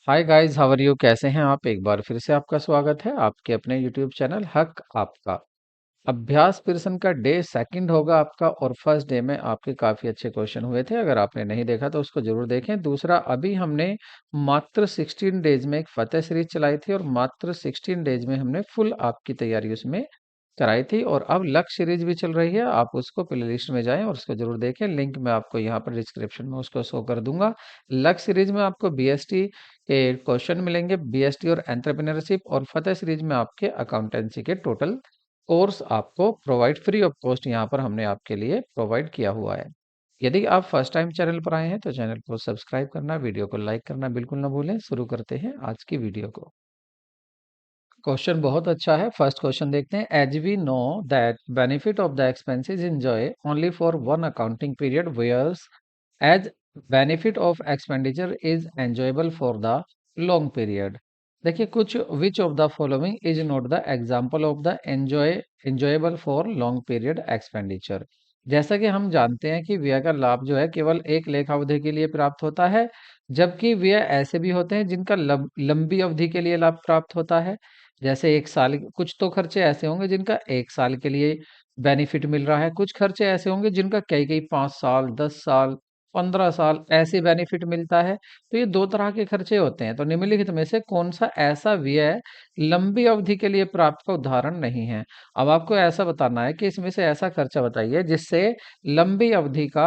Hi guys, how are you? कैसे हैं आप? एक बार फिर से आपका स्वागत है आपके अपने यूट्यूब चैनल हक आपका। अभ्यास प्रश्न का डे सेकंड होगा आपका, और फर्स्ट डे में आपके काफी अच्छे क्वेश्चन हुए थे। अगर आपने नहीं देखा तो उसको जरूर देखें। दूसरा, अभी हमने मात्र 16 डेज में एक फतेह सीरीज चलाई थी, और मात्र 16 डेज में हमने फुल आपकी तैयारी उसमें कराई थी। और अब लक्ष्य सीरीज भी चल रही है, आप उसको प्ले लिस्ट में जाएं और उसको जरूर देखें। लिंक मैं आपको यहाँ पर डिस्क्रिप्शन में उसको शो कर दूंगा। लक्ष्य सीरीज में आपको बीएसटी के क्वेश्चन मिलेंगे, बीएसटी और एंटरप्रेन्योरशिप, और फतेह सीरीज में आपके अकाउंटेंसी के टोटल कोर्स आपको प्रोवाइड फ्री ऑफ कॉस्ट यहाँ पर हमने आपके लिए प्रोवाइड किया हुआ है। यदि आप फर्स्ट टाइम चैनल पर आए हैं तो चैनल को सब्सक्राइब करना, वीडियो को लाइक करना बिल्कुल ना भूलें। शुरू करते हैं आज की वीडियो को। क्वेश्चन बहुत अच्छा है। फर्स्ट क्वेश्चन देखते हैं। As we know that benefit of the expenses enjoy only for one accounting period, whereas as benefit of expenditure is enjoyable for the long period. देखिए, कुछ which of the following is not the example of the enjoyable for long period expenditure. जैसा कि हम जानते हैं कि व्यय का लाभ जो है केवल एक लेखा अवधि के लिए प्राप्त होता है, जबकि व्यय ऐसे भी होते हैं जिनका लंबी अवधि के लिए लाभ प्राप्त होता है। जैसे एक साल, कुछ तो खर्चे ऐसे होंगे जिनका एक साल के लिए बेनिफिट मिल रहा है, कुछ खर्चे ऐसे होंगे जिनका कई कई 5 साल, 10 साल, 15 साल ऐसे बेनिफिट मिलता है। तो ये दो तरह के खर्चे होते हैं। तो निम्नलिखित में से कौन सा ऐसा व्यय लंबी अवधि के लिए प्राप्त का उदाहरण नहीं है? अब आपको ऐसा बताना है कि इसमें से ऐसा खर्चा बताइए जिससे लंबी अवधि का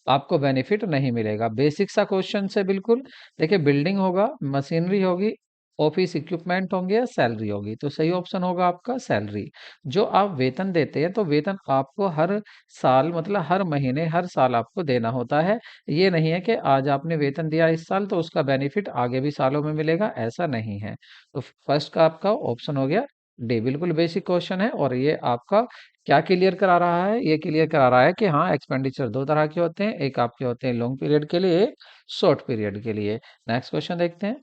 आपको बेनिफिट नहीं मिलेगा। बेसिक सा क्वेश्चन से बिल्कुल। देखिए, बिल्डिंग होगा, मशीनरी होगी, ऑफिस इक्विपमेंट होंगे, या सैलरी होगी। तो सही ऑप्शन होगा आपका सैलरी। जो आप वेतन देते हैं तो वेतन आपको हर साल, मतलब हर महीने, हर साल आपको देना होता है। ये नहीं है कि आज आपने वेतन दिया इस साल तो उसका बेनिफिट आगे भी सालों में मिलेगा, ऐसा नहीं है। तो फर्स्ट का आपका ऑप्शन हो गया डी। बिल्कुल बेसिक क्वेश्चन है, और ये आपका क्या क्लियर करा रहा है? ये क्लियर करा रहा है कि हाँ, एक्सपेंडिचर दो तरह के होते हैं, एक आपके होते हैं लॉन्ग पीरियड के लिए, एक शॉर्ट पीरियड के लिए। नेक्स्ट क्वेश्चन देखते हैं।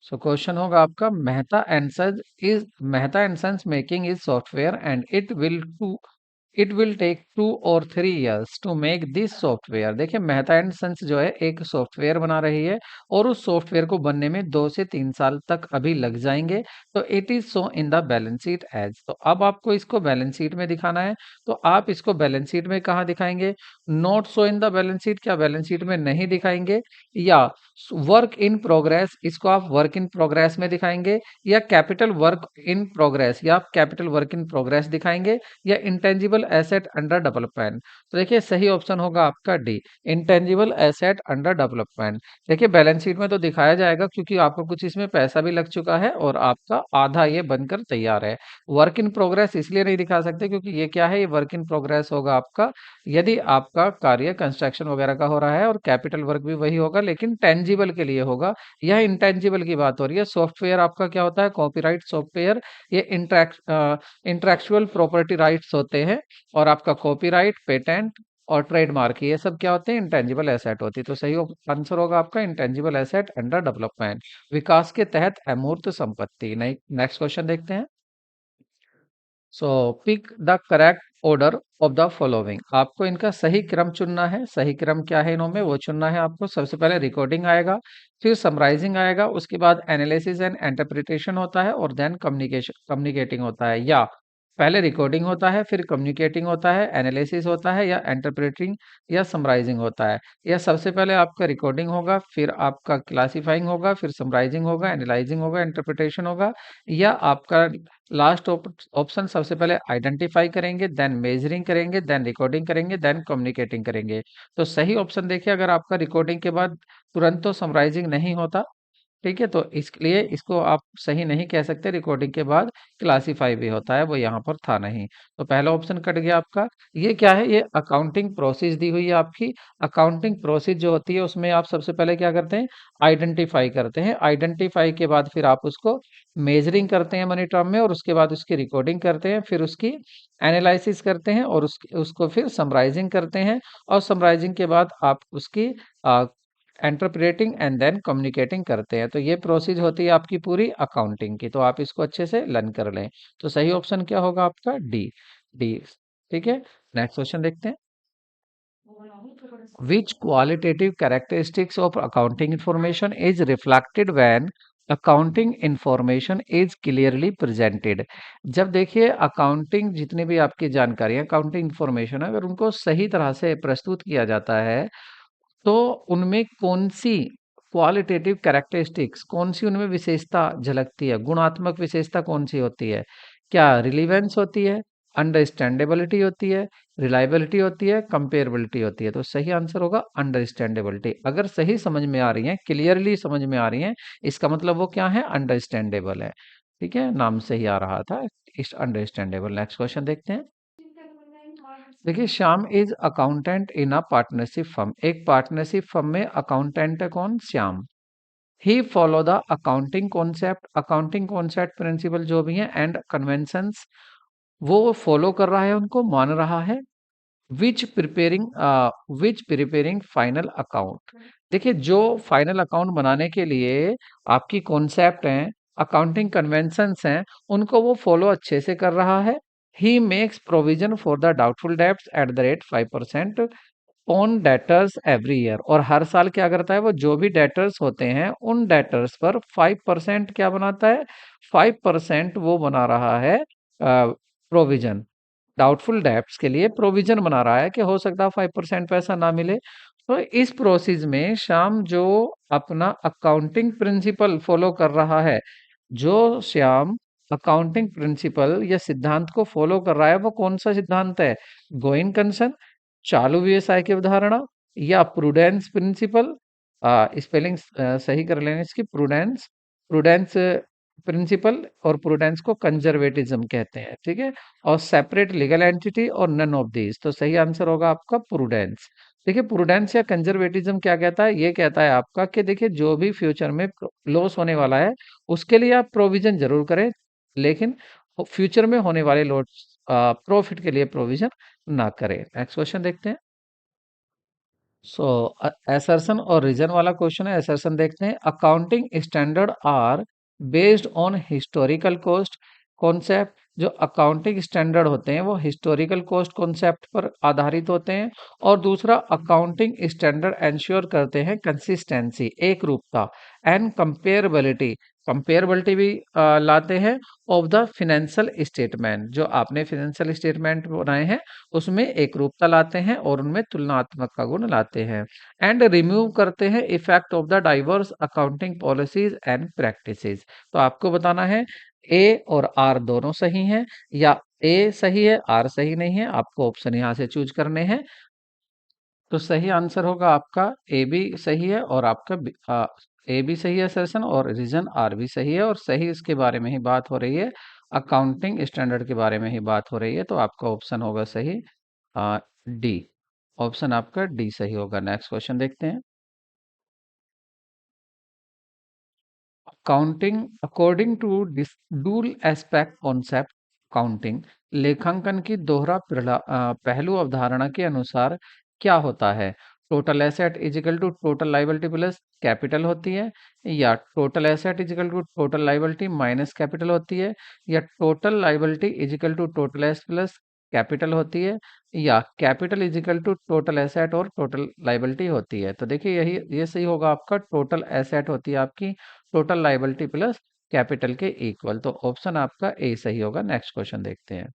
सो क्वेश्चन होगा आपका, Mehta and sons making is software and it will take 2 और 3 years to make this software. देखिए, मेहता एंड सन्स जो है एक सॉफ्टवेयर बना रही है, और उस सॉफ्टवेयर को बनने में 2 से 3 साल तक अभी लग जाएंगे। तो it is so in the balance sheet as. तो अब आपको इसको बैलेंस शीट में दिखाना है। तो आप इसको बैलेंस शीट में कहाँ दिखाएंगे? Not so in the balance sheet, क्या बैलेंस शीट में नहीं दिखाएंगे? या वर्क इन प्रोग्रेस, इसको आप वर्क इन प्रोग्रेस में दिखाएंगे? या कैपिटल वर्क इन प्रोग्रेस, या आप कैपिटल वर्क इन प्रोग्रेस दिखाएंगे? या इंटेंजिबल एसेट अंडर डेवलपमेंट? तो देखिए, सही ऑप्शन होगा आपका D, intangible asset under development. देखिए, बैलेंस शीट में तो दिखाया जाएगा क्योंकि आपको कुछ इसमें पैसा भी लग चुका है, और आपका आधा ये बनकर तैयार है। वर्क इन प्रोग्रेस इसलिए नहीं दिखा सकते क्योंकि ये क्या है, ये वर्क इन प्रोग्रेस होगा आपका यदि आपका कार्य कंस्ट्रक्शन वगैरह का हो रहा है, और कैपिटल वर्क भी वही होगा लेकिन टेंजिबल के लिए होगा। यह इंटेंजिबल की बात हो रही है। सॉफ्टवेयर आपका क्या होता है? कॉपीराइट सॉफ्टवेयर, ये इंटेलेक्चुअल प्रॉपर्टी राइट्स होते हैं। और आपका कॉपीराइट, पेटेंट और ट्रेडमार्क, ये सब क्या होते हैं? इंटेंजिबल एसेट होती है। तो सही आंसर होगा आपका इंटेंजिबल एसेट अंडर डेवलपमेंट, विकास के तहत अमूर्त संपत्ति। नेक्स्ट क्वेश्चन देखते हैं। So pick the correct order of the following. आपको इनका सही क्रम चुनना है। सही क्रम क्या है इनमें, वो चुनना है आपको। सबसे पहले रिकॉर्डिंग आएगा, फिर समराइजिंग आएगा, उसके बाद एनालिसिस एंड इंटरप्रिटेशन होता है, और देन कम्युनिकेटिंग होता है। या पहले रिकॉर्डिंग होता है, फिर कम्युनिकेटिंग होता है, एनालिसिस होता है, या इंटरप्रेटिंग या समराइजिंग होता है। या सबसे पहले आपका रिकॉर्डिंग होगा, फिर आपका क्लासिफाइंग होगा, फिर समराइजिंग होगा, एनालाइजिंग होगा, इंटरप्रिटेशन होगा। या आपका लास्ट ऑप्शन, सबसे पहले आइडेंटिफाई करेंगे, देन मेजरिंग करेंगे, देन रिकॉर्डिंग करेंगे, देन कम्युनिकेटिंग करेंगे। तो सही ऑप्शन देखिए, अगर आपका रिकॉर्डिंग के बाद तुरंत तो समराइजिंग नहीं होता, ठीक है, तो इसलिए इसको आप सही नहीं कह सकते। रिकॉर्डिंग के बाद क्लासिफाई भी होता है, वो यहाँ पर था नहीं। तो पहला ऑप्शन कट गया आपका। ये क्या है? ये अकाउंटिंग प्रोसेस दी हुई है आपकी। अकाउंटिंग प्रोसेस जो होती है उसमें आप सबसे पहले क्या करते हैं? आइडेंटिफाई करते हैं। आइडेंटिफाई के बाद फिर आप उसको मेजरिंग करते हैं मनी टर्म में, और उसके बाद उसकी रिकॉर्डिंग करते हैं, फिर उसकी एनालिसिस करते हैं, और उसको फिर समराइजिंग करते हैं। और समराइजिंग के बाद आप उसकी इंटरप्रेटिंग एंड देन कम्युनिकेटिंग करते हैं। तो ये प्रोसेस होती है आपकी पूरी अकाउंटिंग की। तो आप इसको अच्छे से लर्न कर लें। तो सही ऑप्शन क्या होगा आपका? डी। डी। ठीक है, नेक्स्ट क्वेश्चन देखते हैं। Which qualitative characteristics of accounting information is reflected when accounting information is clearly presented? जब देखिए अकाउंटिंग जितनी भी आपकी जानकारी है, अकाउंटिंग इंफॉर्मेशन है, अगर उनको सही तरह से प्रस्तुत किया जाता है तो उनमें कौन-सी क्वालिटेटिव कैरेक्टरिस्टिक्स कौन-सी उनमें विशेषता झलकती है? गुणात्मक विशेषता कौन-सी होती है? क्या रिलेवेंस होती है? अंडरस्टैंडेबिलिटी होती है? रिलायबिलिटी होती है? कंपेरेबिलिटी होती है? तो सही आंसर होगा अंडरस्टैंडेबिलिटी। अगर सही समझ में आ रही हैं, क्लियरली समझ में आ रही हैं, इसका मतलब वो क्या है? अंडरस्टैंडेबल है। ठीक है? नाम से ही आ रहा था इस अंडरस्टैंडेबल। नेक्स्ट क्वेश्चन देखते हैं। देखिए Shyam is accountant in a partnership firm. एक पार्टनरशिप फर्म में अकाउंटेंट है कौन? Shyam. He follow the accounting concept principle जो भी है एंड कन्वेंशंस वो फॉलो कर रहा है, उनको मान रहा है। विच प्रिपेयरिंग फाइनल अकाउंट। देखिए जो फाइनल अकाउंट बनाने के लिए आपकी कॉन्सेप्ट हैं, अकाउंटिंग कन्वेंशंस हैं, उनको वो फॉलो अच्छे से कर रहा है। He makes provision for the doubtful debts at the rate 5% on debtors every year. और हर साल क्या करता है वो, जो भी डेटर्स होते हैं उन डेटर्स पर 5% क्या बनाता है? 5% वो बना रहा है प्रोविजन। डाउटफुल डेब्ट्स के लिए प्रोविजन बना रहा है कि हो सकता है 5% पैसा ना मिले। तो इस प्रोसेस में श्याम जो अपना अकाउंटिंग प्रिंसिपल फॉलो कर रहा है, जो श्याम अकाउंटिंग प्रिंसिपल या सिद्धांत को फॉलो कर रहा है, वो कौन सा सिद्धांत है? गोइंग कंसर्न, चालू व्यवसाय की अवधारणा, या प्रूडेंस प्रिंसिपल। स्पेलिंग सही कर लेंगे इसकी, प्रूडेंस। प्रूडेंस प्रिंसिपल और प्रूडेंस को कंजर्वेटिज्म कहते हैं। ठीक है? और सेपरेट लीगल एंटिटी और नन ऑफ दीज। तो सही आंसर होगा आपका प्रूडेंस। देखिए प्रूडेंस या कंजर्वेटिज्म क्या कहता है? ये कहता है आपका कि देखिए जो भी फ्यूचर में लॉस होने वाला है उसके लिए आप प्रोविजन जरूर करें, लेकिन फ्यूचर में होने वाले लॉस प्रॉफिट के लिए प्रोविजन ना करें। नेक्स्ट क्वेश्चन देखते हैं। सो असर्शन और रीजन वाला क्वेश्चन है। असर्शन देखते हैं। Accounting standard are based on historical cost concept. जो अकाउंटिंग स्टैंडर्ड होते हैं वो हिस्टोरिकल कॉस्ट कॉन्सेप्ट पर आधारित होते हैं। और दूसरा, अकाउंटिंग स्टैंडर्ड इंश्योर करते हैं कंसिस्टेंसी, एक रूपता, एंड कंपेरेबिलिटी। कंपेरेबिलिटी भी लाते हैं ऑफ द फिनेंशियल स्टेटमेंट। जो आपने फिनेंशियल स्टेटमेंट बनाए हैं उसमें एक रूपता लाते हैं और उनमें तुलनात्मक का गुण लाते हैं। एंड रिमूव करते हैं effect of the diverse accounting policies and practices. तो आपको बताना है ए और आर दोनों सही हैं या ए सही है आर सही नहीं है। आपको ऑप्शन यहाँ से चूज करने हैं। तो सही आंसर होगा आपका ए भी सही है और आपका ए भी सही है सेशन, और रीजन आर भी सही है। और सही इसके बारे में ही बात हो रही है, अकाउंटिंग स्टैंडर्ड के बारे में ही बात हो रही है। तो आपका ऑप्शन होगा सही डी। ऑप्शन आपका डी सही होगा। नेक्स्ट क्वेश्चन देखते हैं। Counting according to dual aspect concept counting, लेखांकन की पहलू अवधारणा के अनुसार क्या होता है? Total asset is equal to total liability plus capital होती है, या total asset is equal to total liability minus capital होती है, या total liability is equal to total asset plus capital होती है, या capital is equal to total asset और टोटल लाइबिलिटी होती है। तो देखिए यही ये सही होगा आपका, टोटल एसेट होती है आपकी टोटल लाइबिलिटी प्लस कैपिटल के इक्वल। तो ऑप्शन आपका ए सही होगा। नेक्स्ट क्वेश्चन देखते हैं।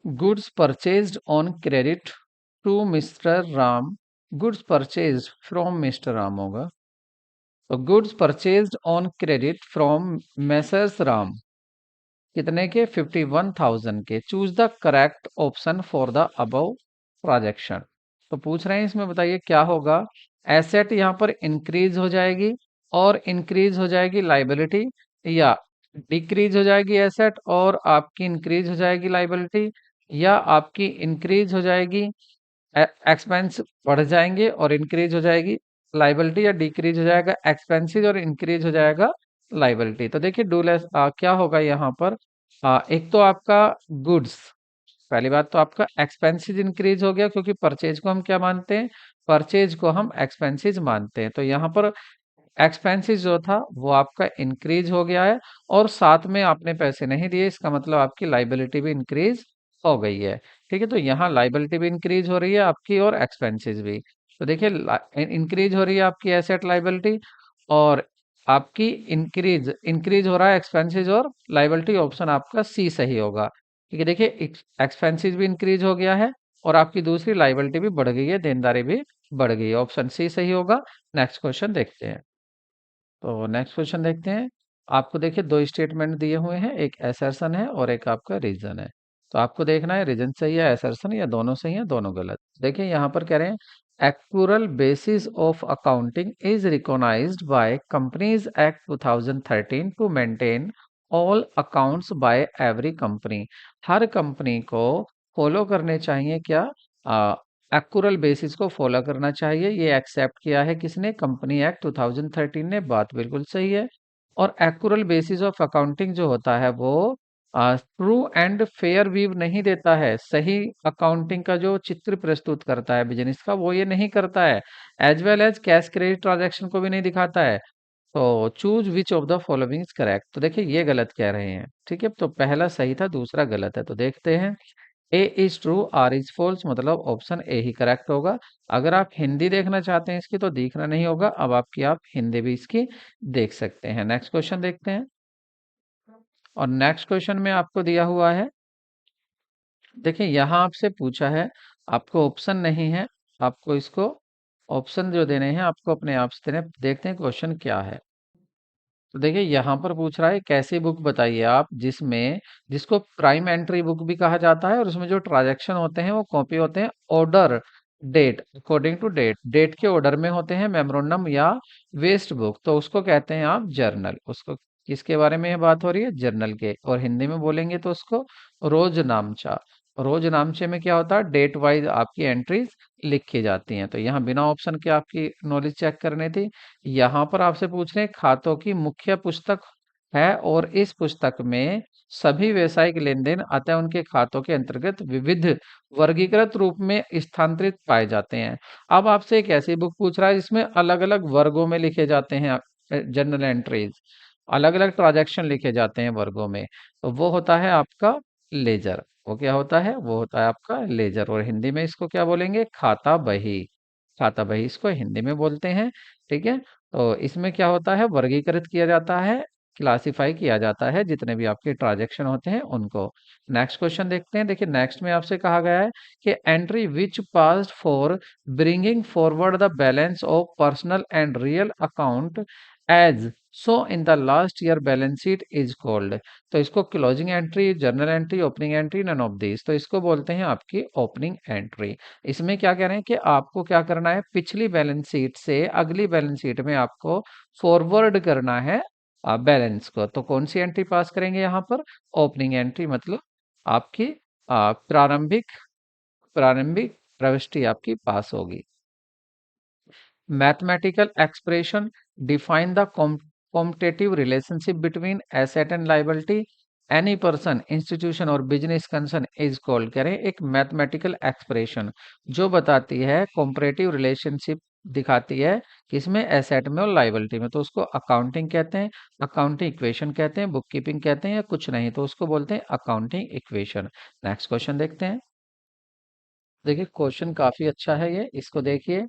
Goods purchased on credit to mister Ram. Goods purchased from mister Ram होगा। तो goods purchased on credit from messrs Ram कितने के? 51,000 के। Choose the correct option for the above transaction. तो पूछ रहे हैं इसमें बताइए क्या होगा। एसेट यहाँ पर इंक्रीज हो जाएगी और इंक्रीज हो जाएगी लाइबिलिटी, या डिक्रीज हो जाएगी एसेट और आपकी इंक्रीज हो जाएगी लाइबिलिटी, या आपकी इंक्रीज हो जाएगी एक्सपेंस बढ़ जाएंगे और इंक्रीज हो जाएगी लाइबिलिटी, या डिक्रीज हो जाएगा एक्सपेंसेस और इंक्रीज हो जाएगा लाइबिलिटी। तो देखिए क्या होगा यहाँ पर। एक तो आपका गुड्स, पहली बात तो आपका एक्सपेंसेस इंक्रीज हो गया क्योंकि परचेज को हम क्या मानते हैं? परचेज को हम एक्सपेंसेस मानते हैं। तो यहाँ पर एक्सपेंसेस जो था वो आपका इंक्रीज हो गया है और साथ में आपने पैसे नहीं दिए, इसका मतलब आपकी लाइबिलिटी भी इंक्रीज हो गई है। ठीक है, तो यहाँ लाइबिलिटी भी इंक्रीज हो रही है आपकी और एक्सपेंसेस भी। तो देखिए, इंक्रीज हो रही है आपकी एसेट लाइबिलिटी, और आपकी इंक्रीज इंक्रीज हो रहा है एक्सपेंसेस और लाइबिलिटी। ऑप्शन आपका सी सही होगा। ठीक है, देखिए एक्सपेंसेस भी इंक्रीज हो गया है और आपकी दूसरी लाइबिलिटी भी बढ़ गई है, देनदारी भी बढ़ गई है। ऑप्शन सी सही होगा। नेक्स्ट क्वेश्चन देखते हैं। तो नेक्स्ट क्वेश्चन देखते हैं। आपको देखिए दो स्टेटमेंट दिए हुए हैं, एक असर्शन है और एक आपका रीजन है। तो आपको देखना है रीजन सही है असर्शन या दोनों सही है दोनों गलत। देखिए यहाँ पर कह रहे हैं actual basis of accounting is recognized by companies act 2013 to maintain all accounts by every company. हर कंपनी को फॉलो करने चाहिए क्या? एक्युरल बेसिस को फॉलो करना चाहिए। ये एक्सेप्ट किया है किसने? कंपनी एक्ट 2013 ने। बात बिल्कुल सही है। और एक्युरल बेसिस ऑफ अकाउंटिंग जो होता है वो ट्रू एंड फेयर व्यू नहीं देता है। सही अकाउंटिंग का जो चित्र प्रस्तुत करता है बिजनेस का, वो ये नहीं करता है। As well as cash credit transaction को भी नहीं दिखाता है। तो choose which of the following is correct. तो देखिए ये गलत कह रहे हैं। ठीक है, तो पहला सही था, दूसरा गलत है। तो देखते हैं। A is true, R is false, मतलब ऑप्शन ए ही करेक्ट होगा। अगर आप हिंदी देखना चाहते हैं इसकी, तो दिखना नहीं होगा। अब आप हिंदी भी इसकी देख सकते हैं। नेक्स्ट क्वेश्चन देखते हैं। और नेक्स्ट क्वेश्चन में आपको दिया हुआ है, देखिए यहाँ आपसे पूछा है, आपको ऑप्शन नहीं है, आपको इसको ऑप्शन जो देने हैं आपको अपने आप से देने। देखते हैं क्वेश्चन क्या है। तो देखिए यहाँ पर पूछ रहा है एक ऐसी बुक बताइए आप जिसको प्राइम एंट्री बुक भी कहा जाता है, और उसमें जो ट्रांजैक्शन होते हैं वो कॉपी होते हैं order date, according to date, date के ऑर्डर में होते हैं, मेमोरेंडम या वेस्ट बुक, तो उसको कहते हैं आप जर्नल। उसको किसके बारे में ये बात हो रही है? जर्नल के। और हिंदी में बोलेंगे तो उसको रोजनामचा। रोजनामचे में क्या होता है? डेट वाइज आपकी एंट्रीज लिखी जाती हैं। तो यहाँ बिना ऑप्शन के आपकी नॉलेज चेक करनी थी। यहाँ पर आपसे पूछ रहे हैं खातों की मुख्य पुस्तक है, और इस पुस्तक में सभी व्यवसायिक लेन देन अतः उनके खातों के अंतर्गत विविध वर्गीकृत रूप में स्थानांतरित पाए जाते हैं। अब आपसे एक ऐसी बुक पूछ रहा है जिसमें अलग अलग वर्गों में लिखे जाते हैं जनरल एंट्रीज, अलग अलग ट्रांजैक्शन लिखे जाते हैं वर्गों में। तो वो होता है आपका लेजर। वो क्या होता है? वो होता है आपका लेजर। और हिंदी में इसको क्या बोलेंगे? खाता बही। खाता बही इसको हिंदी में बोलते हैं। ठीक है, तो इसमें क्या होता है? वर्गीकृत किया जाता है, क्लासिफाई किया जाता है जितने भी आपके ट्रांजैक्शन होते हैं उनको। नेक्स्ट क्वेश्चन देखते हैं। देखिए नेक्स्ट में आपसे कहा गया है कि entry which passed for bringing forward the balance of personal and real account as so in the last year balance sheet is called. तो इसको closing entry, journal entry, opening entry, none of this. तो इसको बोलते हैं आपकी opening entry. इसमें क्या कह रहे हैं कि आपको क्या करना है? पिछली बैलेंस शीट से अगली बैलेंस शीट में आपको फॉरवर्ड करना है बैलेंस को। तो कौन सी एंट्री पास करेंगे यहाँ पर? ओपनिंग एंट्री, मतलब आपकी प्रारंभिक प्रारंभिक प्रविष्टि आपकी पास होगी। Mathematical expression define the competitive relationship between asset and liability. Any person, institution और business concern is called। करें एक मैथमेटिकल एक्सप्रेशन जो बताती है comparative relationship, दिखाती है किसमें? एसेट में और लाइबिलिटी में। तो उसको अकाउंटिंग कहते हैं, अकाउंटिंग इक्वेशन कहते हैं, बुक कीपिंग कहते हैं, या कुछ नहीं तो उसको बोलते हैं अकाउंटिंग इक्वेशन। नेक्स्ट क्वेश्चन देखते हैं। देखिए क्वेश्चन काफी अच्छा है ये, इसको देखिए।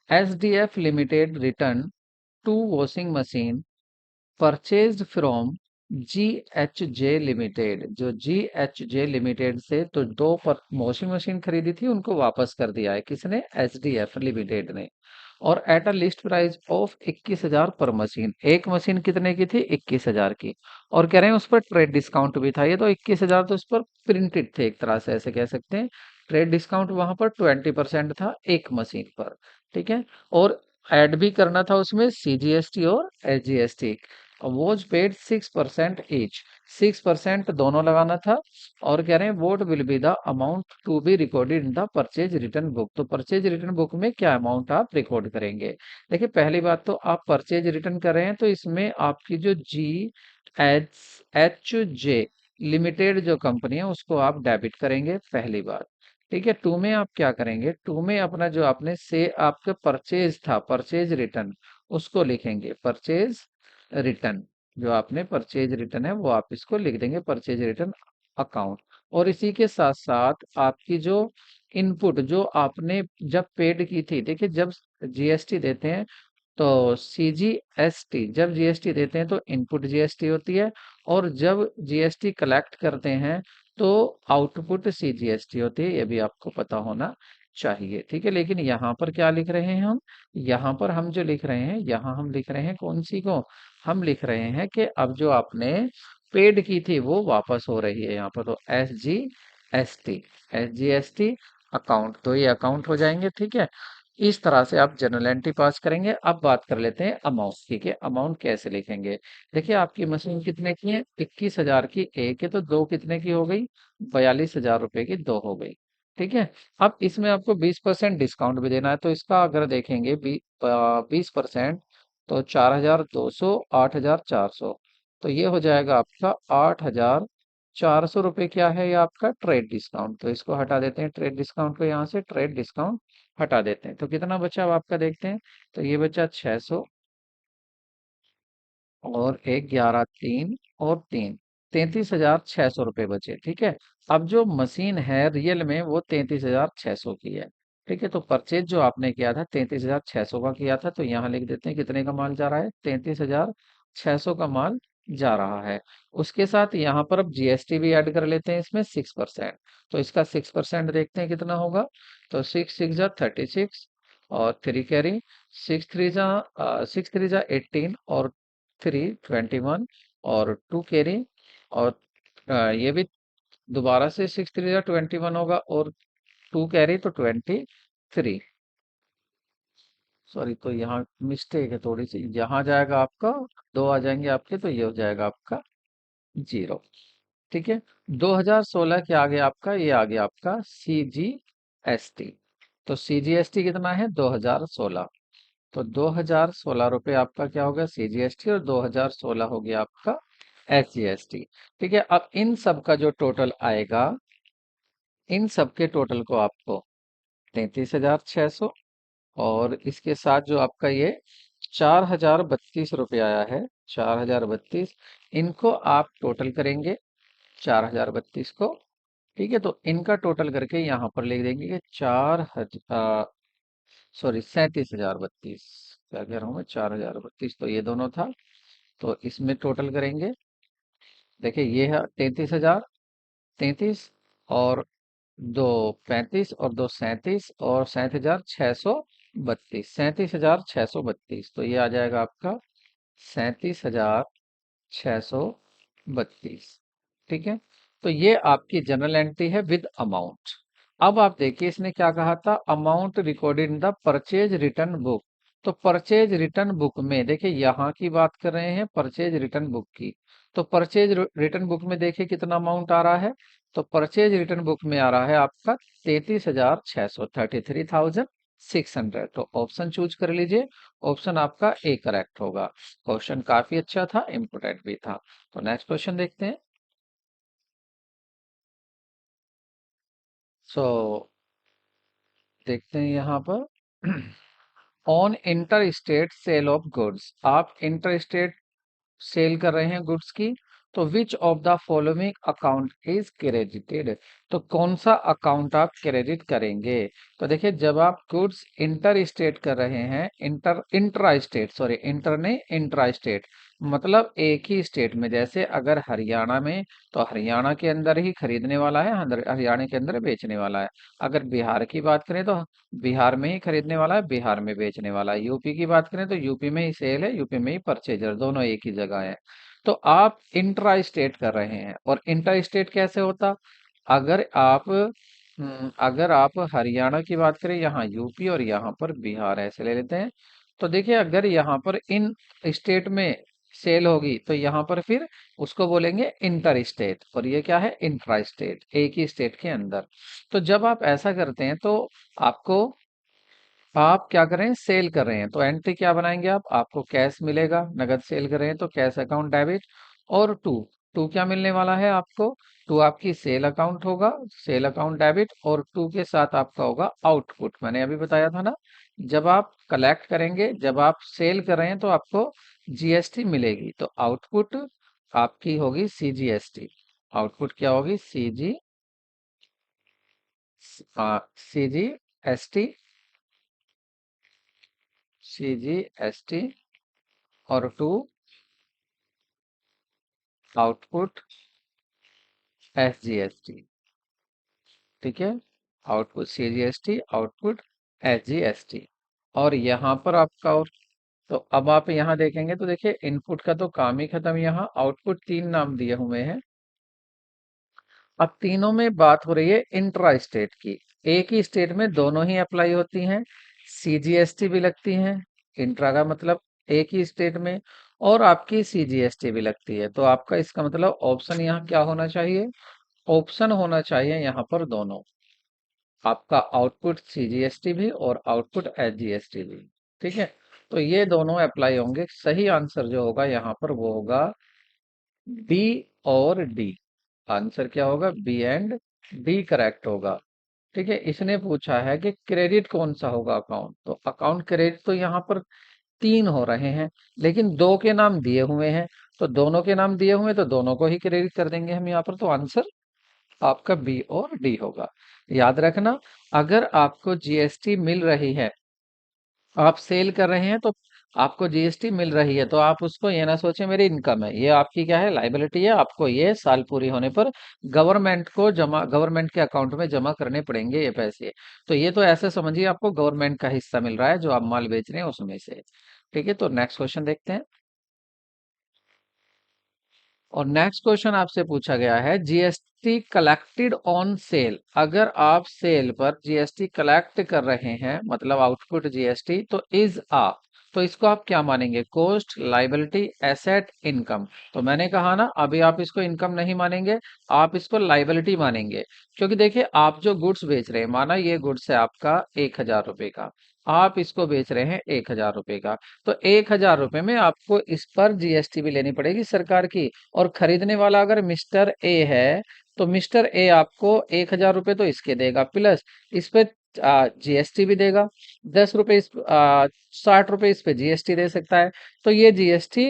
SDF Limited return two washing machine purchased from GHJ Limited। जो GHJ Limited से तो दो वॉशिंग मशीन खरीदी थी, उनको वापस कर दिया है किसने? SDF Limited ने। और at a list price of 21,000 पर मशीन। एक मशीन कितने की थी? 21,000 की। और कह रहे हैं उस पर ट्रेड डिस्काउंट भी था। ये तो 21,000 तो उस पर प्रिंटेड थे, एक तरह से ऐसे कह सकते हैं। ट्रेड डिस्काउंट वहां पर 20% था एक मशीन पर। ठीक है, और ऐड भी करना था उसमें CGST और SGST। वॉज पेड 6% ईच, 6% दोनों लगाना था। और कह रहे हैं what will be the amount to be recorded in the purchase return book. तो परचेज रिटर्न बुक में क्या अमाउंट आप रिकॉर्ड करेंगे? देखिए पहली बात तो आप परचेज रिटर्न कर रहे हैं, तो इसमें आपकी जो GHJ लिमिटेड जो कंपनी है उसको आप डेबिट करेंगे, पहली बात। ठीक है, टू में आप क्या करेंगे? टू में अपना जो आपने से आपका परचेज था, परचेज रिटर्न, उसको लिखेंगे परचेज रिटर्न। जो आपने परचेज रिटर्न है वो आप इसको लिख देंगे परचेज रिटर्न अकाउंट। और इसी के साथ साथ आपकी जो इनपुट जो आपने जब पेड की थी, देखिए जब जीएसटी देते हैं तो सीजीएसटी, जब जीएसटी देते हैं तो इनपुट जीएसटी होती है, और जब जीएसटी कलेक्ट करते हैं तो आउटपुट सीजीएसटी होती है। ये भी आपको पता होना चाहिए, ठीक है। लेकिन यहाँ पर क्या लिख रहे हैं हम, यहाँ पर हम जो लिख रहे हैं, यहाँ हम लिख रहे हैं कौन सी को, हम लिख रहे हैं कि अब जो आपने पेड की थी वो वापस हो रही है। यहाँ पर तो S G S T account, तो ये अकाउंट हो जाएंगे, ठीक है। इस तरह से आप जनरल एंट्री पास करेंगे। अब बात कर लेते हैं अमाउंट की, कि अमाउंट कैसे लिखेंगे। देखिए आपकी मशीन कितने की है, 21,000 की एक है, तो दो कितने की हो गई, 42,000 रुपए की दो हो गई, ठीक है। अब इसमें आपको 20% डिस्काउंट भी देना है, तो इसका अगर देखेंगे 20%, तो 4,200, 8,400, तो ये हो जाएगा आपका 8,400 रुपये। क्या है ये आपका ट्रेड डिस्काउंट, तो इसको हटा देते हैं, ट्रेड डिस्काउंट को यहाँ से ट्रेड डिस्काउंट हटा देते हैं, तो कितना बचा अब आपका देखते हैं। तो ये बचा 600, और एक 11, तीन और तीन, 33,600 रुपये बचे, ठीक है। अब जो मशीन है रियल में वो 33,600 की है, ठीक है। तो परचेज जो आपने किया था 33,600 का किया था, तो यहाँ लिख देते हैं कितने का माल जा रहा है, 33,600 का माल जा रहा है। उसके साथ यहाँ पर अब जीएसटी भी ऐड कर लेते हैं इसमें 6%, तो इसका 6% देखते हैं कितना होगा। तो 6 6 जा 36, और थ्री कैरी, 6 3 जा 18, और 3 21, और टू कैरी, और ये भी दोबारा से 6 3 जा 21 होगा, और टू कैरी तो 23। सॉरी, तो यहाँ मिस्टेक है थोड़ी सी, यहाँ जाएगा आपका, दो आ जाएंगे आपके, तो ये हो जाएगा आपका जीरो, ठीक है। 2016 के आगे आपका ये आ गया आपका सीजीएसटी, तो सीजीएसटी कितना है 2016, तो 2016 रुपये आपका क्या होगा सीजीएसटी, और 2016 हो गया आपका एसजीएसटी, ठीक है। अब इन सब का जो टोटल आएगा, इन सब के टोटल को आपको 33,600, और इसके साथ जो आपका ये 4,032 रुपये आया है, 4,032, इनको आप टोटल करेंगे, 4,032 को, ठीक है। तो इनका टोटल करके यहाँ पर लिख देंगे कि 37,032, क्या कह रहा हूँ मैं, 4,032, तो ये दोनों था, तो इसमें टोटल करेंगे। देखिए ये है 33,000, 33, और दो 35, और दो 37, और 37,632, 37,632, तो ये आ जाएगा आपका 37,632, ठीक है। तो ये आपकी जनरल एंट्री है विद अमाउंट। अब आप देखिए इसने क्या कहा था, amount recorded in the purchase return book, तो परचेज रिटर्न बुक में देखिए यहाँ की बात कर रहे हैं, परचेज रिटर्न बुक की, तो परचेज रिटर्न बुक में देखिए कितना अमाउंट आ रहा है, तो परचेज रिटर्न बुक में आ रहा है आपका 33,600, 33,600, तो ऑप्शन चूज कर लीजिए, ऑप्शन आपका ए करेक्ट होगा। क्वेश्चन काफी अच्छा था, इम्पोर्टेंट भी था। तो नेक्स्ट क्वेश्चन देखते हैं। सो देखते हैं यहाँ पर on inter state sale of goods, आप इंटर स्टेट सेल कर रहे हैं गुड्स की, तो which of the following account is credited, तो कौन सा अकाउंट आप क्रेडिट करेंगे। तो देखिए जब आप गुड्स इंटर स्टेट कर रहे हैं, इंट्रा स्टेट, सॉरी इंटर ने इंट्रा स्टेट, मतलब एक ही स्टेट में, जैसे अगर हरियाणा में, तो हरियाणा के अंदर ही खरीदने वाला है, हरियाणा के अंदर बेचने वाला है। अगर बिहार की बात करें तो बिहार में ही खरीदने वाला है, बिहार में बेचने वाला है। यूपी की बात करें तो यूपी में ही सेल है, यूपी में ही परचेजर, दोनों एक ही जगह है। तो आप इंट्रा स्टेट कर रहे हैं, और इंटर स्टेट कैसे होता, अगर आप अगर आप हरियाणा की बात करें, यहाँ यूपी और यहाँ पर बिहार, ऐसे ले लेते हैं, तो देखिए अगर यहाँ पर इन स्टेट में सेल होगी, तो यहाँ पर फिर उसको बोलेंगे इंटर स्टेट, और ये क्या है इंट्रा स्टेट, एक ही स्टेट के अंदर। तो जब आप ऐसा करते हैं तो आपको, आप क्या कर रहे हैं सेल कर रहे हैं, तो एंट्री क्या बनाएंगे आप, आपको कैश मिलेगा, नगद सेल कर रहे हैं तो कैश अकाउंट डेबिट, और टू, टू क्या मिलने वाला है आपको, टू आपकी सेल अकाउंट होगा, सेल अकाउंट डेबिट, और टू के साथ आपका होगा आउटपुट, मैंने अभी बताया था ना, जब आप कलेक्ट करेंगे, जब आप सेल कर रहे हैं तो आपको जीएसटी मिलेगी, तो आउटपुट आपकी होगी सीजीएसटी, आउटपुट क्या होगी CG C G S T, C G S T, और two output S G S T. ठीक है, output C G S T, output S G S T. और यहाँ पर आपका, और तो अब आप यहाँ देखेंगे तो देखिए इनपुट का तो काम ही खत्म, यहाँ आउटपुट तीन नाम दिए हुए हैं। अब तीनों में बात हो रही है इंट्रा स्टेट की, एक ही स्टेट में दोनों ही अप्लाई होती हैं, सीजीएसटी भी लगती हैं। इंट्रा का मतलब एक ही स्टेट में, और आपकी सीजीएसटी भी लगती है। तो आपका इसका मतलब ऑप्शन यहाँ क्या होना चाहिए? ऑप्शन होना चाहिए यहाँ पर दोनों, आपका आउटपुट सीजीएसटी भी और आउटपुट एसजीएसटी भी। ठीक है, तो ये दोनों अप्लाई होंगे। सही आंसर जो होगा यहाँ पर वो होगा बी और डी। आंसर क्या होगा? बी एंड डी करेक्ट होगा। ठीक है, इसने पूछा है कि क्रेडिट कौन सा होगा अकाउंट, तो अकाउंट क्रेडिट तो यहाँ पर तीन हो रहे हैं, लेकिन दो के नाम दिए हुए हैं, तो दोनों के नाम दिए हुए हैं, तो दोनों को ही क्रेडिट कर देंगे हम यहाँ पर। तो आंसर आपका बी और डी होगा। याद रखना, अगर आपको जीएसटी मिल रही है, आप सेल कर रहे हैं, तो आपको जीएसटी मिल रही है, तो आप उसको ये ना सोचें मेरी इनकम है, ये आपकी क्या है? लाइबिलिटी है। आपको ये साल पूरी होने पर गवर्नमेंट को जमा, गवर्नमेंट के अकाउंट में जमा करने पड़ेंगे ये पैसे। तो ये तो ऐसे समझिए आपको गवर्नमेंट का हिस्सा मिल रहा है जो आप माल बेच रहे हैं उसमें से। ठीक है, तो नेक्स्ट क्वेश्चन देखते हैं। और नेक्स्ट क्वेश्चन आपसे पूछा गया है, जीएसटी कलेक्टेड ऑन सेल। अगर आप सेल पर जीएसटी कलेक्ट कर रहे हैं, मतलब आउटपुट जीएसटी, तो इज आ, तो इसको आप क्या मानेंगे? Cost, liability, asset, income. तो मैंने कहा ना, अभी आप इसको इनकम नहीं मानेंगे, आप इसको लाइबिलिटी मानेंगे। क्योंकि देखिए आप जो गुड्स बेच रहे हैं, माना ये गुड्स है आपका 1,000 रुपए का, आप इसको बेच रहे हैं 1,000 रुपए का, तो 1,000 रुपए में आपको इस पर जीएसटी भी लेनी पड़ेगी सरकार की। और खरीदने वाला अगर मिस्टर ए है, तो मिस्टर ए आपको 1,000 रुपए तो इसके देगा, प्लस इस पे जीएसटी भी देगा। 10 रुपए 60 रुपए इस पे जीएसटी दे सकता है। तो ये जीएसटी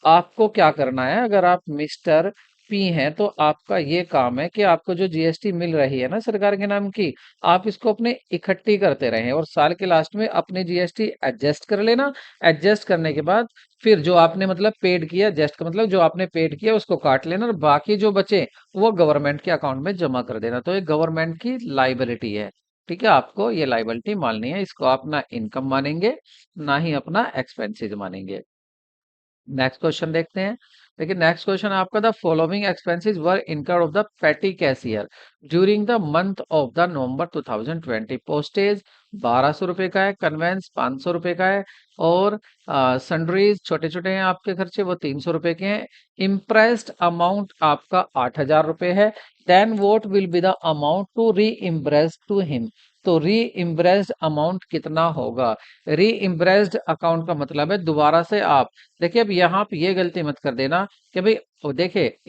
आपको क्या करना है? अगर आप मिस्टर पी हैं, तो आपका ये काम है कि आपको जो जीएसटी मिल रही है ना सरकार के नाम की, आप इसको अपने इकट्ठी करते रहें, और साल के लास्ट में अपने जीएसटी एडजस्ट कर लेना। एडजस्ट करने के बाद फिर जो आपने मतलब पेड किया, जस्ट का मतलब जो आपने पेड किया उसको काट लेना, और बाकी जो बचे वो गवर्नमेंट के अकाउंट में जमा कर देना। तो ये गवर्नमेंट की लाइबिलिटी है। ठीक है, आपको ये लाइबिलिटी माननी है, इसको आप ना इनकम मानेंगे ना ही अपना एक्सपेंसेस मानेंगे। नेक्स्ट क्वेश्चन देखते हैं। देखिए नेक्स्ट क्वेश्चन आपका, the following expenses were incurred of the petty cashier during the month of the November 2020। Postage 1,200 रुपए का है, कन्वेंस 500 रुपए का है, और सन्ड्रीज छोटे छोटे हैं आपके खर्चे, वो 300 रुपए के हैं। इम्प्रेस्ड अमाउंट आपका 8,000 रुपए है। Then what will be the amount to reimbursed to him. तो री इम्ब्रेस्ड अमाउंट कितना होगा? री इम्ब्रेस्ड अकाउंट का मतलब है दोबारा से आप, देखिए अब यहाँ पे ये गलती मत कर देना कि भाई, देखिए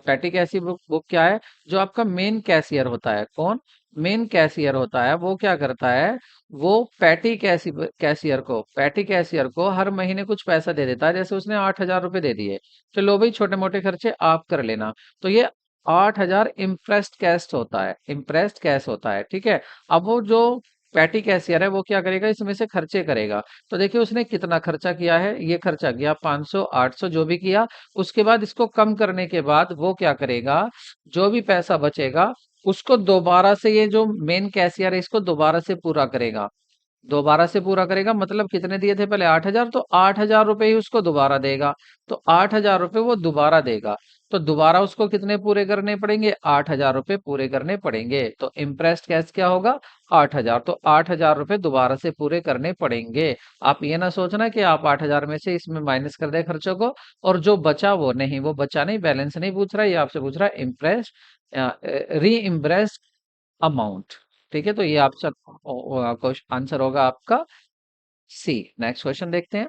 पैटी कैसी बुक क्या है? जो आपका मेन कैशियर होता है, कौन? मेन कैशियर होता है, वो क्या करता है? वो पैटी कैशियर को हर महीने कुछ पैसा दे देता है। जैसे उसने 8,000 रुपए दे दिए, चलो भाई छोटे मोटे खर्चे आप कर लेना। तो ये 8,000 इम्प्रेस्ड कैश होता है, इम्प्रेस्ड कैश होता है। ठीक है, अब वो जो पैटी कैशियर है वो क्या करेगा? इसमें से खर्चे करेगा। तो देखिए उसने कितना खर्चा किया है, ये खर्चा किया 500 800 जो भी किया, उसके बाद इसको कम करने के बाद वो क्या करेगा? जो भी पैसा बचेगा उसको दोबारा से, ये जो मेन कैशियर है इसको दोबारा से पूरा करेगा। दोबारा से पूरा करेगा मतलब कितने दिए थे पहले? 8,000, तो 8,000 रुपए ही उसको दोबारा देगा। तो 8,000 रुपए वो दोबारा देगा, तो दोबारा उसको कितने पूरे करने पड़ेंगे? 8,000 रुपए पूरे करने पड़ेंगे। तो इम्प्रेस्ड कैश क्या होगा? 8,000। तो 8,000 रुपए दोबारा से पूरे करने पड़ेंगे। आप ये ना सोचना कि आप 8,000 में से इसमें माइनस कर दे खर्चों को, और जो बचा वो नहीं, वो बचा नहीं, बैलेंस नहीं पूछ रहा है, ये आपसे पूछ रहा है इम्प्रेस्ड, री इम्प्रेस्ड अमाउंट। ठीक है, तो ये आपका आंसर होगा आपका सी। नेक्स्ट क्वेश्चन देखते हैं।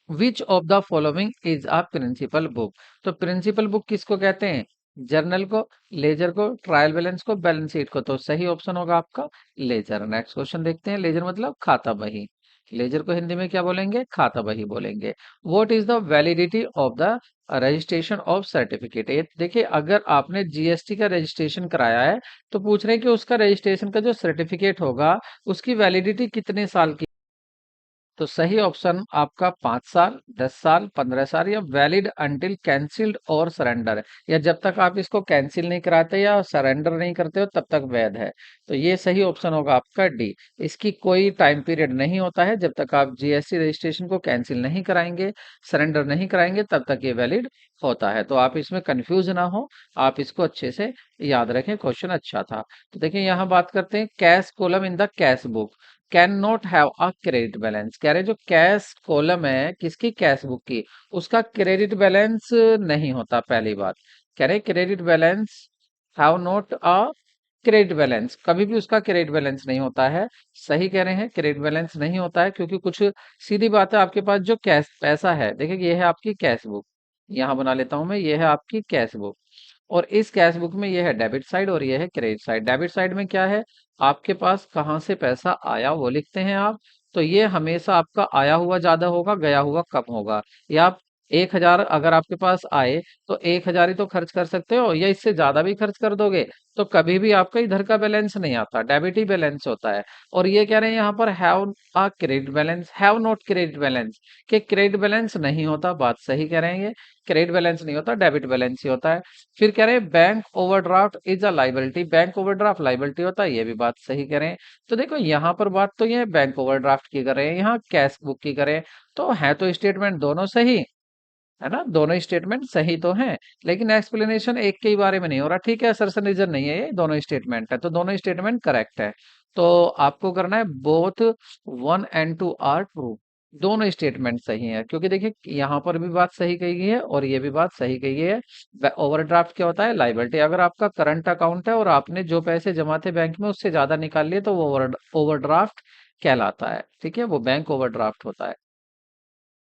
Which of the following is a principal book. तो प्रिंसिपल बुक किसको कहते हैं? जर्नल को, लेजर को, ट्रायल बैलेंस को, बैलेंस शीट को। तो सही ऑप्शन होगा आपका लेजर। नेक्स्ट क्वेश्चन देखते हैं। लेजर मतलब खाता बही, लेजर को हिंदी में क्या बोलेंगे? खाता बही बोलेंगे। What is the validity of the registration of certificate, ये देखिए अगर आपने जीएसटी का रजिस्ट्रेशन कराया है तो पूछ रहे हैं कि उसका रजिस्ट्रेशन का जो सर्टिफिकेट होगा उसकी वैलिडिटी कितने साल की। तो सही ऑप्शन आपका 5 साल, 10 साल, 15 साल या वैलिड अंटिल कैंसिल्ड और सरेंडर है, या जब तक आप इसको कैंसिल नहीं कराते या सरेंडर नहीं करते हो तब तक वैध है। तो ये सही ऑप्शन होगा आपका डी। इसकी कोई टाइम पीरियड नहीं होता है, जब तक आप जीएसटी रजिस्ट्रेशन को कैंसिल नहीं कराएंगे, सरेंडर नहीं कराएंगे तब तक ये वैलिड होता है। तो आप इसमें कंफ्यूज ना हो, आप इसको अच्छे से याद रखें, क्वेश्चन अच्छा था। तो देखिए यहाँ बात करते हैं cash column in the cash book can not have a credit balance. कह रहे जो कैश कॉलम है किसकी, कैश बुक की, उसका क्रेडिट बैलेंस नहीं होता। पहली बात कह रहे credit balance have not a credit balance, कभी भी उसका क्रेडिट बैलेंस नहीं होता है। सही कह रहे हैं, क्रेडिट बैलेंस नहीं होता है क्योंकि कुछ सीधी बात है, आपके पास जो कैश पैसा है, देखिए ये है आपकी कैश बुक, यहाँ बना लेता हूं मैं, ये है आपकी कैश बुक, और इस कैश बुक में ये है डेबिट साइड और ये है क्रेडिट साइड। डेबिट साइड में क्या है, आपके पास कहाँ से पैसा आया वो लिखते हैं आप। तो ये हमेशा आपका आया हुआ ज्यादा होगा, गया हुआ कम होगा। या आप 1,000 अगर आपके पास आए तो 1,000 ही तो खर्च कर सकते हो, या इससे ज्यादा भी खर्च कर दोगे तो कभी भी आपका इधर का बैलेंस नहीं आता, डेबिट ही बैलेंस होता है। और ये कह रहे हैं यहाँ पर have a credit balance, have not credit balance, कि क्रेडिट बैलेंस नहीं होता। बात सही कह रहे हैं, ये क्रेडिट बैलेंस नहीं होता, डेबिट बैलेंस ही होता है। फिर कह रहे हैं bank overdraft is a liability, bank overdraft liability होता है, ये भी बात सही कह रहे हैं। तो देखो यहाँ पर बात तो ये बैंक ओवरड्राफ्ट की कर रहे हैं, यहाँ कैश बुक की करें, तो है तो स्टेटमेंट दोनों सही है ना, दोनों स्टेटमेंट सही तो हैं, लेकिन एक्सप्लेनेशन एक के ही बारे में नहीं हो रहा। ठीक है, असर्शन रीजन नहीं है, ये दोनों स्टेटमेंट है तो दोनों स्टेटमेंट करेक्ट है। तो आपको करना है बोथ 1 and 2 आर ट्रू, दोनों स्टेटमेंट सही है, क्योंकि देखिए यहाँ पर भी बात सही कही गई है और ये भी बात सही कही है। ओवरड्राफ्ट क्या होता है, लाइबिलिटी। अगर आपका करंट अकाउंट है और आपने जो पैसे जमा थे बैंक में उससे ज्यादा निकाल लिए तो वो ओवरड्राफ्ट कहलाता है। ठीक है, वो बैंक ओवरड्राफ्ट होता है।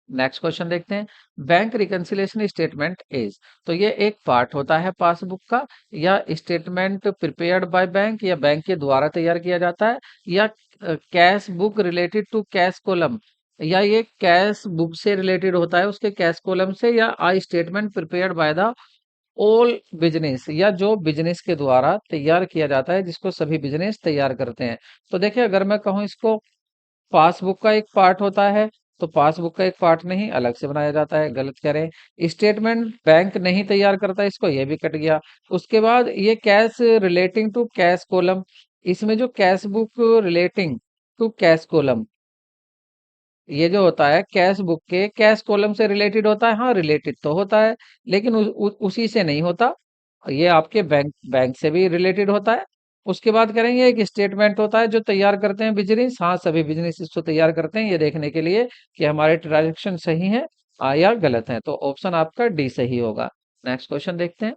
नेक्स्ट क्वेश्चन देखते हैं, बैंक रिकंसिलिएशन स्टेटमेंट इज, तो ये एक पार्ट होता है पासबुक का, या स्टेटमेंट प्रिपेयर्ड बाय बैंक, या बैंक के द्वारा तैयार किया जाता है, या cash book related to cash column, या ये कैश बुक से रिलेटेड होता है उसके कैश कॉलम से, या I statement prepared by the all business, या जो बिजनेस के द्वारा तैयार किया जाता है जिसको सभी बिजनेस तैयार करते हैं। तो देखिए अगर मैं कहूँ इसको पासबुक का एक पार्ट होता है, तो पासबुक का एक पार्ट नहीं, अलग से बनाया जाता है, गलत करें। स्टेटमेंट बैंक नहीं तैयार करता, इसको ये भी कट गया। उसके बाद ये cash relating to cash column, इसमें जो cash book relating to cash column, ये जो होता है कैश बुक के कैश कॉलम से रिलेटेड होता है, हाँ रिलेटेड तो होता है, लेकिन उसी से नहीं होता, ये आपके बैंक से भी रिलेटेड होता है। उसके बाद करेंगे एक स्टेटमेंट होता है जो तैयार करते हैं बिजनेस, हाँ सभी बिजनेस इसको तैयार करते हैं ये देखने के लिए कि हमारे ट्रांजेक्शन सही है या गलत है। तो ऑप्शन आपका डी सही होगा। नेक्स्ट क्वेश्चन देखते हैं,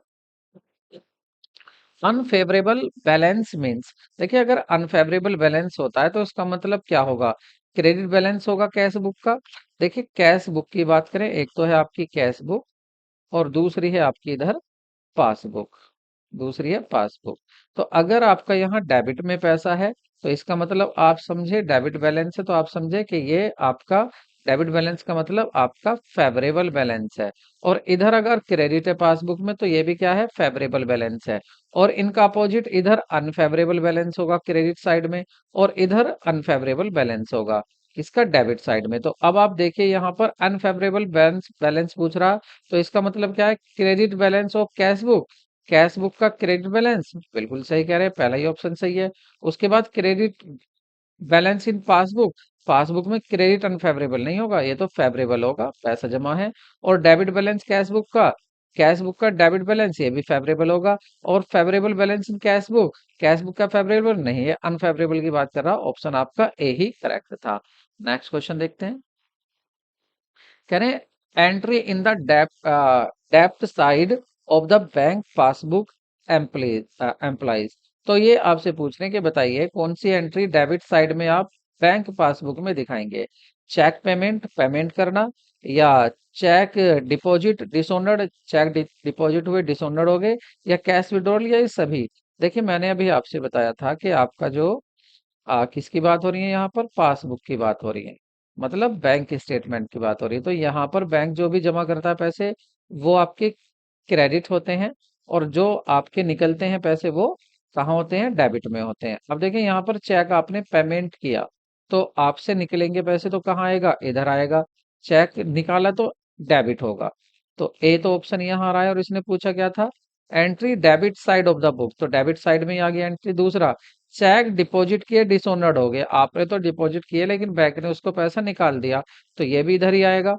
अनफेवरेबल बैलेंस मीन्स, देखिए अगर अनफेवरेबल बैलेंस होता है तो उसका मतलब क्या होगा, क्रेडिट बैलेंस होगा कैश बुक का। देखिए कैश बुक की बात करें, एक तो है आपकी कैश बुक और दूसरी है आपकी इधर पासबुक, दूसरी है पासबुक। तो अगर आपका यहाँ डेबिट में पैसा है तो इसका मतलब आप समझे डेबिट बैलेंस है, तो आप समझे कि ये आपका डेबिट बैलेंस का मतलब आपका फेवरेबल बैलेंस है। और इधर अगर क्रेडिट है पासबुक में तो ये भी क्या है, फेवरेबल बैलेंस है। और इनका अपोजिट इधर अनफेवरेबल बैलेंस होगा क्रेडिट साइड में, और इधर अनफेवरेबल बैलेंस होगा इसका डेबिट साइड में। तो अब आप देखिए यहाँ पर अनफेवरेबल बैलेंस बैलेंस पूछ रहा, तो इसका मतलब क्या है, credit balance of cash book, cash book का क्रेडिट बैलेंस, बिल्कुल सही कह रहे हैं, पहला ही ऑप्शन सही है। उसके बाद credit balance in passbook, passbook में क्रेडिट अनफेवरेबल नहीं होगा, ये तो फेवरेबल होगा, पैसा जमा है। और डेबिट बैलेंस कैश बुक का, कैश बुक का डेबिट बैलेंस ये भी फेवरेबल होगा। और favourable balance in cash book, cash book का फेवरेबल नहीं है, अनफेवरेबल की बात कर रहा, ऑप्शन आपका ए ही करेक्ट था। नेक्स्ट क्वेश्चन देखते हैं, कह रहे हैं entry in the depth side of the bank passbook employees. तो ये आपसे पूछ रहे हैं कि बताइए कौन सी एंट्री डेबिट साइड में आप बैंक पासबुक में दिखाएंगे, चेक पेमेंट पेमेंट करना, या cheque deposit dishonoured, cheque deposit हुए डिसऑनर्ड हो गए, या कैश विड्रॉल, या ये सभी। देखिए मैंने अभी आपसे बताया था कि आपका जो किसकी बात हो रही है यहाँ पर, पासबुक की बात हो रही है, मतलब बैंक स्टेटमेंट की बात हो रही है। तो यहाँ पर बैंक जो भी जमा करता है पैसे वो आपके क्रेडिट होते हैं, और जो आपके निकलते हैं पैसे वो कहाँ होते हैं, डेबिट में होते हैं। अब देखिए यहाँ पर चेक आपने पेमेंट किया, तो आपसे निकलेंगे पैसे तो कहाँ आएगा, इधर आएगा। चेक निकाला तो डेबिट होगा। तो ए तो ऑप्शन यहाँ आ रहा है, और इसने पूछा क्या था, entry debit side of the book, तो डेबिट साइड में ही आ गया एंट्री। दूसरा, चेक डिपॉजिट किए डिसऑनर्ड हो गए, आपने तो डिपॉजिट किए लेकिन बैंक ने उसको पैसा निकाल दिया, तो ये भी इधर ही आएगा,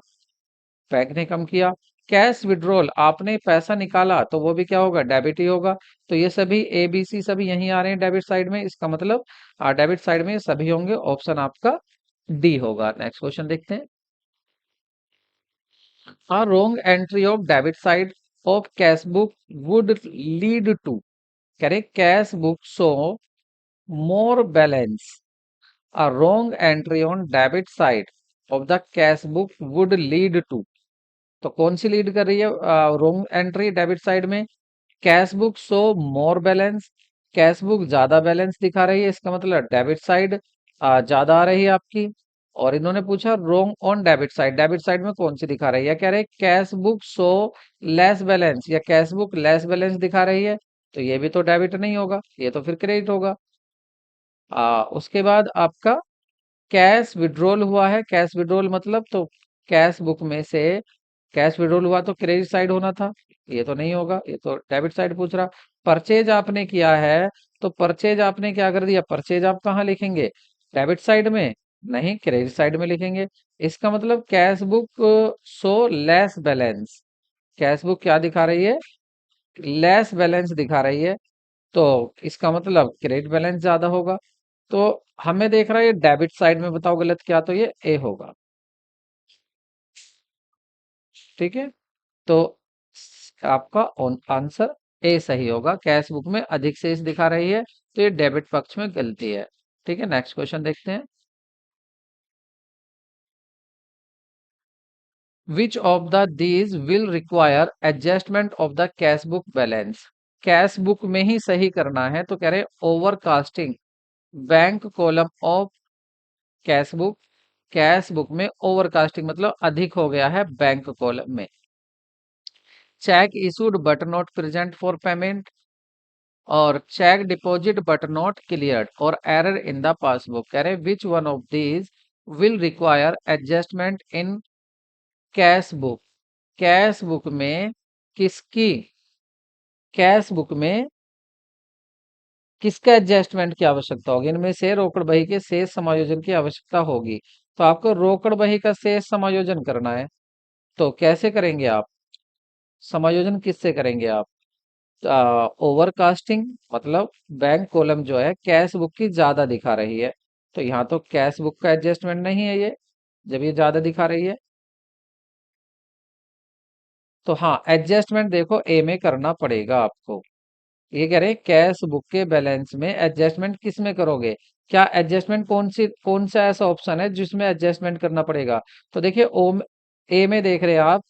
बैंक ने कम किया। कैश विड्रॉल, आपने पैसा निकाला तो वो भी क्या होगा, डेबिट ही होगा। तो ये सभी ए बी सी सभी यहीं आ रहे हैं डेबिट साइड में, इसका मतलब डेबिट साइड में ये सभी होंगे, ऑप्शन आपका डी होगा। नेक्स्ट क्वेश्चन देखते हैं। A wrong entry of debit side of cash book would lead to, करें, cash book show more balance. A wrong entry on debit side of the cash book would lead to, तो कौन सी lead कर रही है wrong entry debit side में, cash book show मोर balance, cash book ज्यादा balance दिखा रही है, इसका मतलब डेबिट साइड ज्यादा आ रही है आपकी। और इन्होंने पूछा रॉन्ग ऑन डेबिट साइड में कौन सी दिखा रही है, कह रहे cash book show less balance, या कैश बुक लेस बैलेंस दिखा रही है, तो ये भी तो डेबिट नहीं होगा, ये तो फिर क्रेडिट होगा। उसके बाद आपका कैश विड्रॉल हुआ है, कैश विड्रॉल मतलब तो कैश बुक में से कैश विड्रॉल हुआ तो क्रेडिट साइड होना था, ये तो नहीं होगा, ये तो डेबिट साइड पूछ रहा। परचेज आपने किया है, तो परचेज आपने क्या कर दिया, परचेज आप कहाँ लिखेंगे, डेबिट साइड में, नहीं क्रेडिट साइड में लिखेंगे। इसका मतलब cash book show less balance, cash book क्या दिखा रही है, लेस बैलेंस दिखा रही है, तो इसका मतलब क्रेडिट बैलेंस ज्यादा होगा। तो हमें देख रहा है ये डेबिट साइड में, बताओ गलत क्या, तो ये ए होगा। ठीक है, तो आपका आंसर ए सही होगा, कैश बुक में अधिक शेष दिखा रही है, तो ये डेबिट पक्ष में गलती है। ठीक है, नेक्स्ट क्वेश्चन देखते हैं। Which of the these will require adjustment of the cash book balance, cash book में ही सही करना है, तो कह रहे overcasting bank column of cash book में ओवरकास्टिंग मतलब अधिक हो गया है बैंक कॉलम में। Cheque issued but not present for payment, और cheque deposit but not cleared, और एरर इन द पासबुक, कह रहे which one of these will require adjustment in cash book, cash book में किसकी, कैश बुक में किसका adjustment की आवश्यकता होगी, इनमें से रोकड़ बही के शेष समायोजन की आवश्यकता होगी। तो आपको रोकड़ बही का शेष समायोजन करना है, तो कैसे करेंगे आप, समायोजन किससे करेंगे आप, ओवरकास्टिंग मतलब बैंक कॉलम जो है कैश बुक की ज्यादा दिखा रही है, तो यहाँ तो कैश बुक का एडजस्टमेंट नहीं है ये, जब ये ज्यादा दिखा रही है। तो हाँ, एडजस्टमेंट देखो ए में करना पड़ेगा आपको। ये कह रहे हैं कैश बुक के बैलेंस में एडजस्टमेंट किस में करोगे, क्या एडजस्टमेंट कौन सा ऐसा ऑप्शन है जिसमें एडजस्टमेंट करना पड़ेगा। तो देखिए ओ ए में देख रहे हैं आप,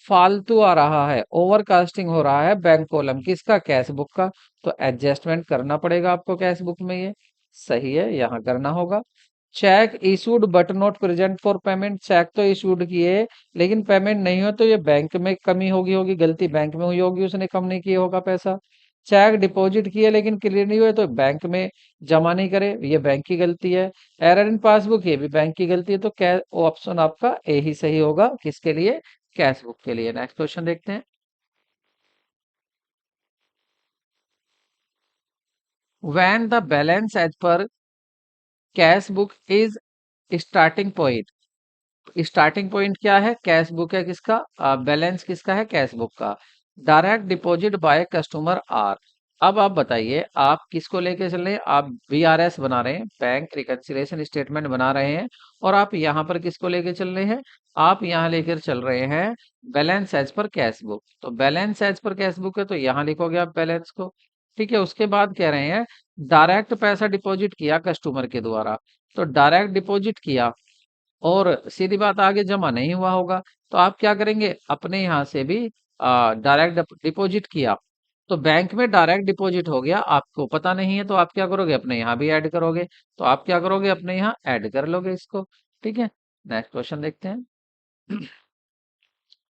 फालतू आ रहा है, ओवरकास्टिंग हो रहा है बैंक कॉलम किसका, कैश बुक का, तो एडजस्टमेंट करना पड़ेगा आपको कैश बुक में, ये सही है, यहाँ करना होगा। Cheque issued but not present for payment, cheque तो इशूड किए लेकिन पेमेंट नहीं हो, तो ये बैंक में कमी होगी होगी गलती बैंक में हुई होगी, उसने कम नहीं किया होगा पैसा। चेक डिपॉजिट किए लेकिन क्लियर नहीं हुए, तो बैंक में जमा नहीं करे, ये बैंक की गलती है। एरर इन पासबुक, ये भी बैंक की गलती है, तो क्या ऑप्शन आपका ए ही सही होगा, किसके लिए, कैश बुक के लिए। नेक्स्ट क्वेश्चन देखते हैं। When the balance as per cash book is starting point, starting point क्या है, कैश बुक है किसका, बैलेंस किसका है, कैश बुक का। Direct deposit by customer are, अब आप बताइए आप किसको लेके चल रहे हैं, आप बीआरएस बना रहे हैं, बैंक रिकंसिलिएशन स्टेटमेंट बना रहे हैं, और आप यहाँ पर किसको लेके चल रहे हैं, आप यहाँ लेकर चल रहे हैं balance as per cash book, तो balance as per cash book है तो यहाँ लिखोगे आप बैलेंस को। ठीक है, उसके बाद कह रहे हैं डायरेक्ट पैसा डिपॉजिट किया कस्टमर के द्वारा, तो डायरेक्ट डिपॉजिट किया और सीधी बात आगे जमा नहीं हुआ होगा, तो आप क्या करेंगे, अपने यहाँ से भी डायरेक्ट डिपॉजिट किया, तो बैंक में डायरेक्ट डिपॉजिट हो गया, आपको पता नहीं है, तो आप क्या करोगे, अपने यहाँ भी ऐड करोगे, तो आप क्या करोगे, अपने यहाँ ऐड कर लोगे इसको। ठीक है, नेक्स्ट क्वेश्चन देखते हैं।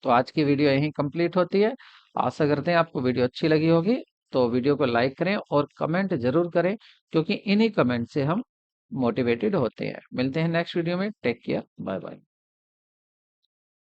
तो आज की वीडियो यहीं कंप्लीट होती है। आशा करते हैं आपको वीडियो अच्छी लगी होगी। तो वीडियो को लाइक करें और कमेंट जरूर करें, क्योंकि इन्हीं कमेंट से हम मोटिवेटेड होते हैं। मिलते हैं नेक्स्ट वीडियो में। Take care, bye bye.